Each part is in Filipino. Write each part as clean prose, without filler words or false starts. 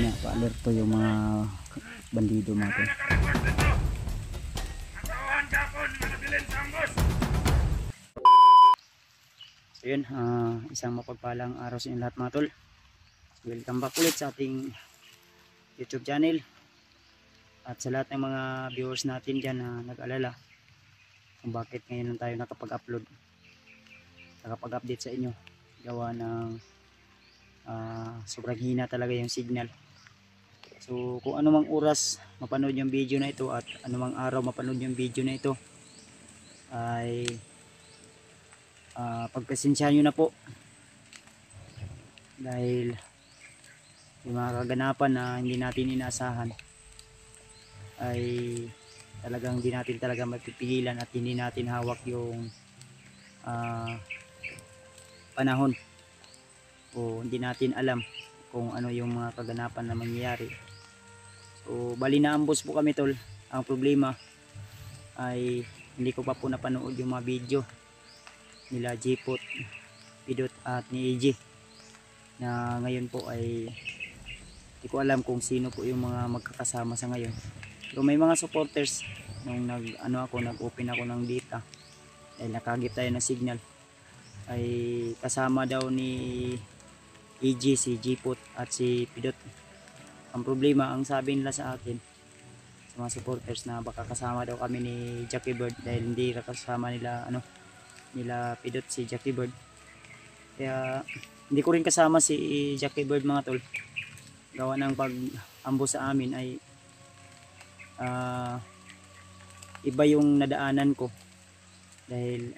niya, pa-alerto yung mga bandido mga tol. So yun, isang mapagpalang araw sa inyo lahat mga tol. Welcome back ulit sa ating YouTube channel. At sa lahat ng mga viewers natin dyan na nag-alala kung bakit ngayon lang tayo nakapag-upload, nakapag-update sa inyo, gawa ng sobrang hina talaga yung signal. So kung anumang oras mapanood yung video na ito at anumang araw mapanood yung video na ito, ay pagpasensyahan nyo na po, dahil yung mga kaganapan na hindi natin inaasahan ay talagang hindi natin talaga mapipigilan at hindi natin hawak yung panahon, o hindi natin alam kung ano yung mga kaganapan na mangyayari. So bali naambos po kami tol. Ang problema ay hindi ko pa po napanood yung mga video nila Jipot, Pidot at ni AJ, na ngayon po ay hindi ko alam kung sino po yung mga magkakasama sa ngayon. Pero may mga supporters nung nag-open ako ng data dahil nakagip tayo ng signal, ay kasama daw ni AJ si Jipot at si Pidot. Ang problema, ang sabi nila sa akin, sa mga supporters, na baka kasama daw kami ni Jackie Bird dahil hindi kasama nila nila Pidot si Jackie Bird. Kaya hindi ko rin kasama si Jackie Bird mga tol, gawa ng pag-ambo sa amin ay iba yung nadaanan ko, dahil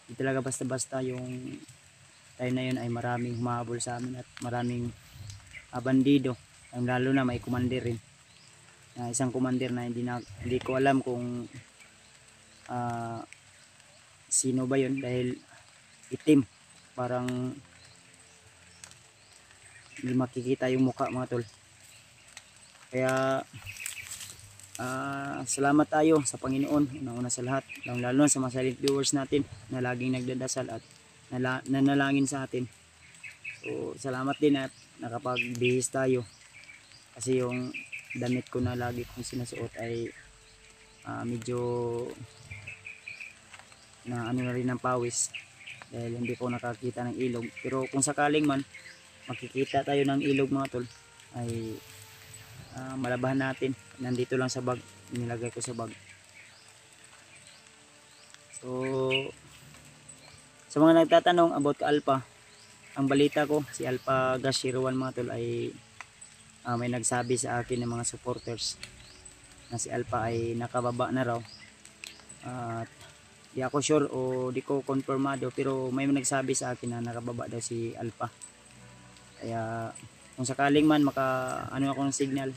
hindi talaga basta-basta yung time na yun, ay maraming humahabol sa amin at maraming bandido. Lalo na may commander rin, isang commander na hindi ko alam kung sino ba yun, dahil itim, parang hindi makikita yung mukha mga tol. Kaya salamat tayo sa Panginoon una sa lahat, lalo na sa mga silent viewers natin na laging nagdadasal at nanalangin sa atin. So salamat din at nakapagbihis tayo, kasi yung damit ko na lagi kong sinusuot ay medyo na na rin ng pawis dahil hindi ko nakakita ng ilog. Pero kung sakaling man makikita tayo ng ilog mga tol, ay malabahan natin. Nandito lang sa bag, nilagay ko sa bag. So sa mga nagtatanong about ka Alpha, ang balita ko si Alpha Gas 01 mga tol ay may nagsabi sa akin ng mga supporters na si Alpha ay nakababa na raw. At di ako sure o di ko konfirmado, pero may nagsabi sa akin na nakababa daw si Alpha. Kaya kung sakaling man ako ng signal,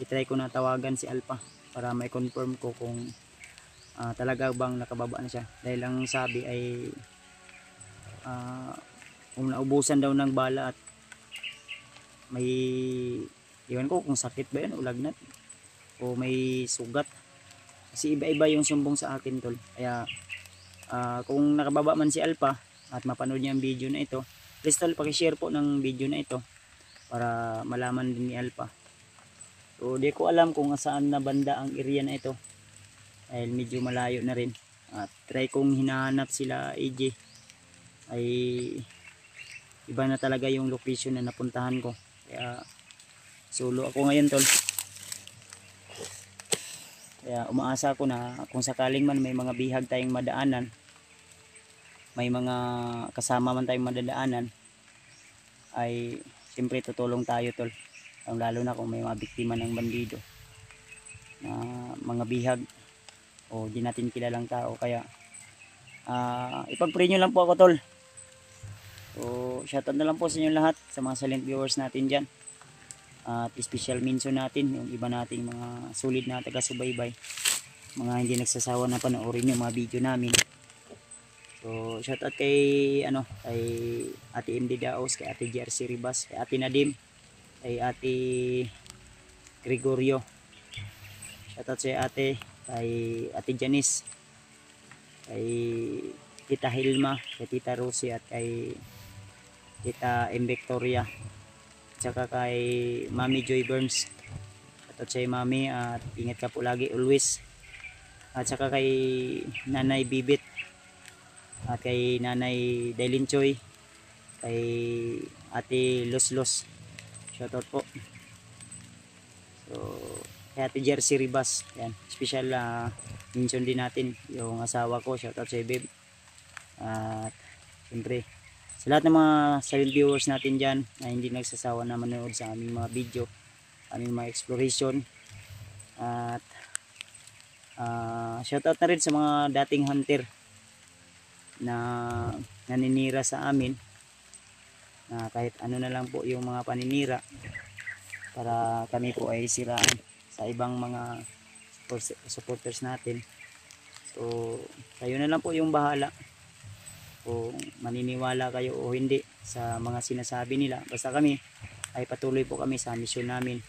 itry ko na tawagan si Alpha para may confirm ko kung talaga bang nakababa na siya. Dahil ang sabi ay kung naubusan daw ng bala at may, iwan ko kung sakit ba yan o lagnat o may sugat, kasi iba-iba yung sumbong sa akin tol. Kaya kung nakababa man si Alpha at mapanood niya ang video na ito, please tol, pakishare po ng video na ito para malaman din ni Alpha. So di ko alam kung saan na banda ang area na ito dahil medyo malayo na rin. At try kong hinahanap sila AJ, ay iba na talaga yung location na napuntahan ko. Kaya solo ako ngayon tol. Kaya umaasa ko na kung sakaling man may mga bihag tayong madaanan, may mga kasama man tayong madadaanan, ay siyempre tutulong tayo tol. Lalo na kung may mga biktima ng bandido na mga bihag o di natin kilalang tao. Kaya ipag-pray nyo lang po ako tol. So shoutout na lang po sa inyo lahat, sa mga silent viewers natin dyan. At special mention natin yung iba nating mga solid na taga-subaybay, mga hindi nagsasawa na panoorin yung mga video namin. So shoutout kay kay Ate MD Daos, kay Ate JRC Ribas, kay Ate Nadim, kay Ate Gregorio. Shoutout sa ate, kay Ate Janice, kay Tita Hilma, kay Tita Rosie at kay Tita M. Victoria. saka kay Mami Joy Burns. At sa'yo Mami, at ingat ka po lagi always. At saka kay Nanay Bibit, at kay Nanay Dailin Choy, kay Ate Los Los, shoutout po. So kay Ate Jersey Ribas, yan, special mention din natin yung asawa ko, shoutout sa babe. At siyempre sa lahat ng mga silent viewers natin dyan na hindi nagsasawa na manood sa aming mga video, aming mga exploration. At shoutout na rin sa mga dating hunter na naninira sa amin, na kahit ano na lang po yung mga paninira para kami po ay siraan sa ibang mga supporters natin. So kayo na lang po yung bahala kung maniniwala kayo o hindi sa mga sinasabi nila. Basta kami ay patuloy po kami sa mission namin.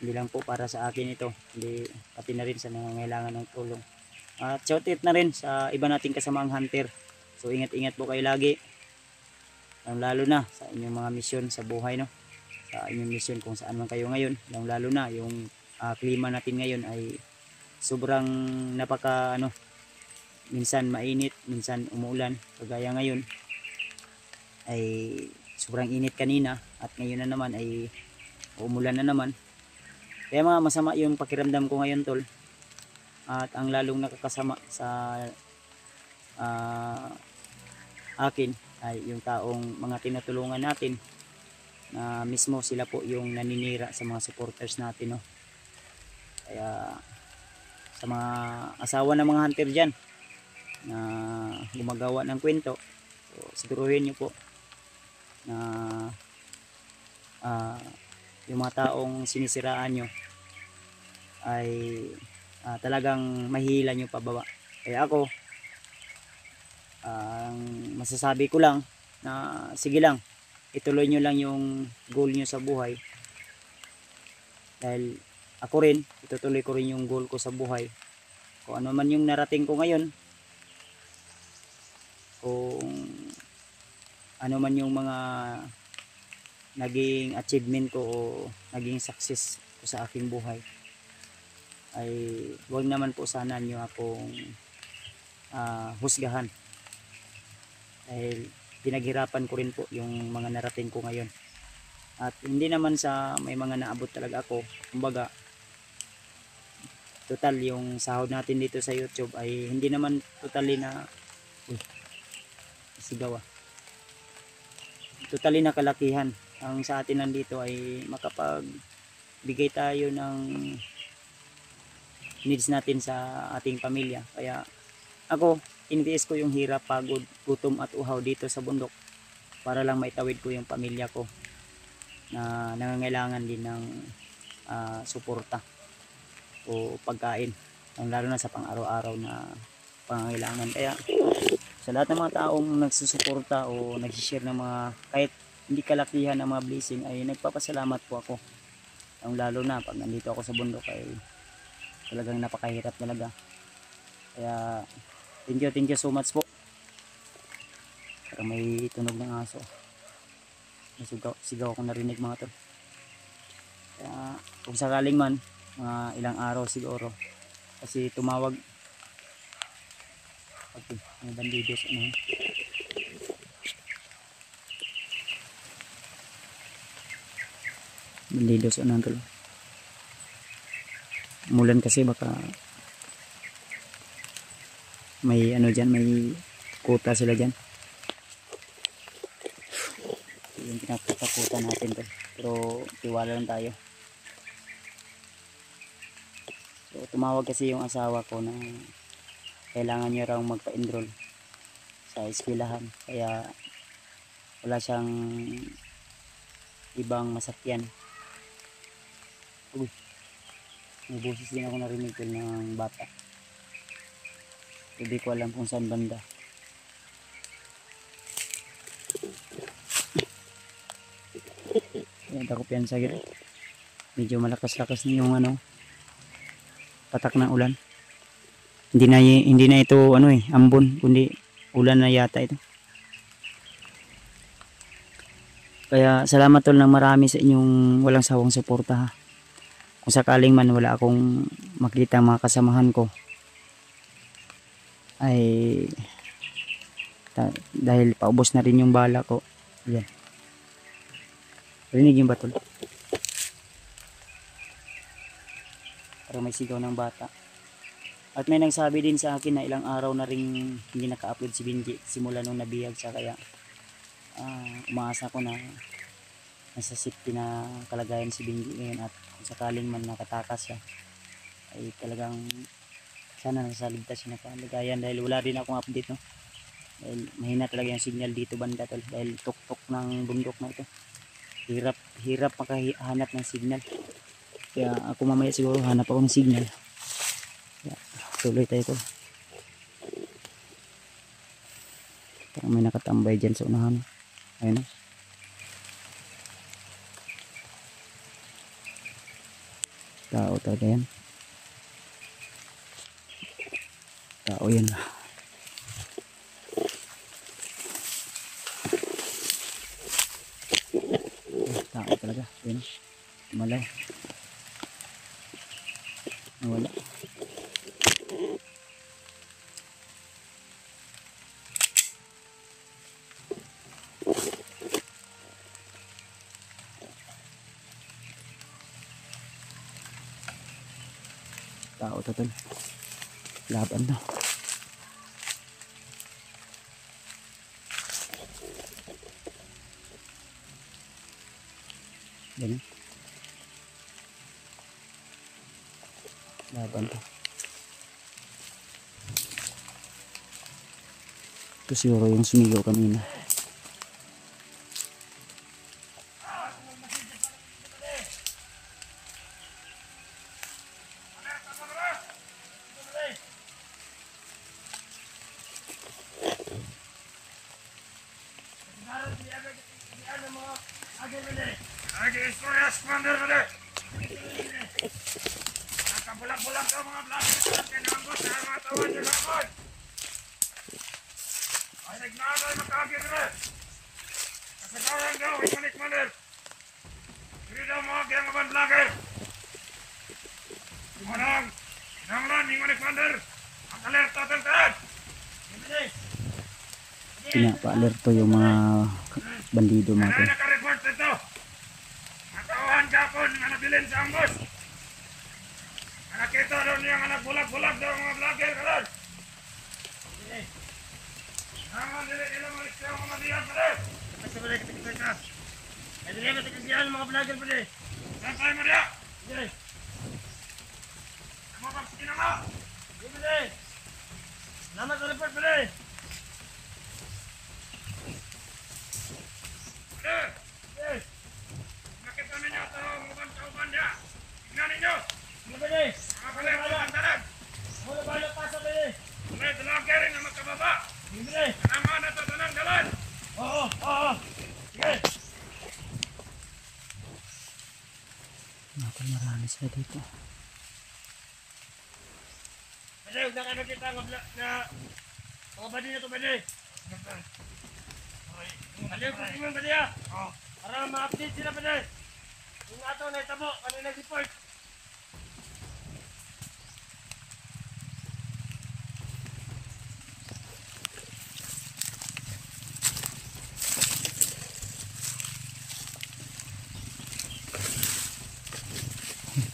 Hindi lang po para sa akin ito, hindi, pati na rin sa nangangailangan ng tulong. At shoutout na rin sa iba nating kasamaang hunter. So ingat-ingat po kayo lagi, lalo na sa inyong mga mission sa buhay, no? Sa inyong mission kung saan man kayo ngayon, lalo na yung klima natin ngayon ay sobrang napaka minsan mainit, minsan umuulan. Kagaya ngayon ay sobrang init kanina, at ngayon na naman ay umulan na naman. Kaya mga masama yung pakiramdam ko ngayon, tol. At ang lalong nakakasama sa akin ay yung taong mga tinutulungan natin, na mismo sila po yung naninira sa mga supporters natin, no? Kaya sa mga asawa ng mga hunter dyan na gumagawa ng kwento, so siguruhin nyo po na yung mga taong sinisiraan nyo ay talagang mahihila nyo pababa. Kaya ako, ang masasabi ko lang na sige lang, ituloy nyo lang yung goal nyo sa buhay, dahil ako rin, itutuloy ko rin yung goal ko sa buhay. Kung ano man yung narating ko ngayon, kung ano man yung mga naging achievement ko o naging success ko sa aking buhay, ay huwag naman po sana nyo akong husgahan, dahil pinaghirapan ko rin po yung mga narating ko ngayon. At hindi naman sa may mga naabot talaga ako, kumbaga total yung sahod natin dito sa YouTube ay hindi naman totally na totally na kalakihan. Ang sa atin nandito ay makapagbigay tayo ng needs natin sa ating pamilya. Kaya ako, initiis ko yung hirap, pagod, gutom at uhaw dito sa bundok para lang maitawid ko yung pamilya ko na nangangailangan din ng suporta o pagkain, lalo na sa pang-araw-araw na pangangailangan. Kaya sa lahat ng mga taong nagsusuporta o nagsishare ng mga kahit hindi kalakihan ng mga blessing, ay nagpapasalamat po ako. Lalo na pag nandito ako sa bundok ay talagang napakahirap talaga. Kaya thank you so much po. Parang may tunog ng aso, may sigaw akong narinig mga tol. Kaya kung sakaling man, mga ilang araw siguro, kasi tumawag may bandidos bandidos tol. Umulan kasi, baka may dyan, may kuta sila dyan. Yung pinakatakutan natin to, pero tiwala lang tayo. So tumawag kasi yung asawa ko na kailangan niya raw magpa-enroll sa eskwelahan, kaya wala siyang ibang masakyan. Uy, may boses din ako narinig ng bata. Hindi ko alam kung saan banda. Yan, takop yan sa gilid. Medyo malakas-lakas na yung patak ng ulan. Hindi na ito ambon, kundi ulan na yata ito. Kaya salamat tol ng marami sa inyong walang sawang suporta ha. Kung sakaling man wala akong makita mga kasamahan ko ay dahil paubos na rin yung bala ko. Yan. Rinig yung batol. Parang may sigaw ng bata. At may nagsabi din sa akin na ilang araw na rin hindi naka-upload si Benji simula nung nabiyag siya, kaya umaasa ko na nasa safety na kalagayan si Benji ngayon, at kung sakaling man nakatakas siya ay talagang sana nasa ligtas siya na kalagayan, dahil wala rin akong update no. Dahil mahina talaga yung signal dito banda tol, dahil tuktok ng bundok na ito. Hirap makahanap ng signal. Kaya ako mamaya siguro hanap ako ng signal. Kaya tuloy tayo tol. Parang may nakatambay dyan sa unahan. Ayun. Tao talaga yan. Tao yan. Tao talaga. Ayun. Malaw. Nawala. Tao total. Laban na. Ganun. Laban to. Ito siguro yung sumigaw kanina. Nakabulag-bulag ka mga vloggers at kinambos na mga tawan nyo lakon. Ay nagnagay makagir rin. Kasagaran daw, ikunik malir. Hindi daw mga kiyang mga vlogger. Manang, nanglan, ikunik malir. Ang alerta tentad. Pinapa-alerto yung mga bandido mga Ano tol. naka-report dito? Natawan kapon nga nabilin sa ambos. Nakita daw niya nga nagbulag-bulag daw mga vlogger karon. Naman dili ila mga isyo mga diyan pare. Basta pala kita ka. Ay dili ba tikisiyan mga vlogger pare. Saan tayo mo diya? Dili. Amo ba sige na nga? Dili pare. Naman sa report pare. Pare. Nakita ninyo ito mga bantauban niya. Tingnan ninyo. Ano ba niya? Mga pala mga bantaran. Ano ba yung pasa ba niya? May vlogger na magkababa. Hindi. Naman na ito ng dalan. Oo. Sige. Nakal marami sila dito. Pwede, huwag na kayo nakita na mga badi na ito pwede. Aliw ko tingin pwede ya. Para ma-update sila pwede. Yung ato na itabo, ano yung nag-report.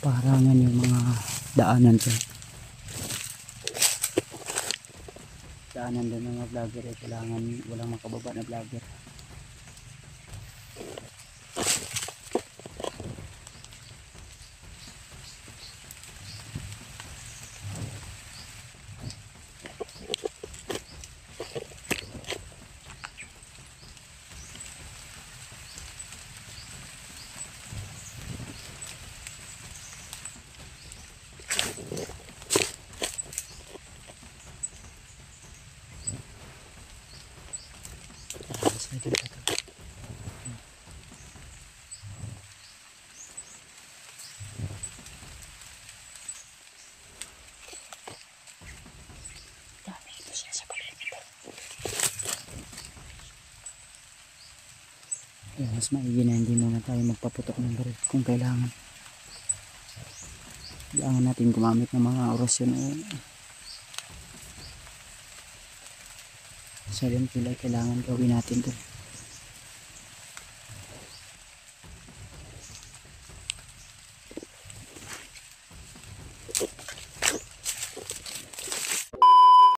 Parangan yung mga daanan to. Daanan din ng mga vlogger ay kailangan walang makababa na vlogger. Kaya mas maigi na hindi muna tayo magpaputok ng baril kung kailangan. Kailangan natin gumamit ng mga orasyon o silent kill ay kailangan gawin natin to.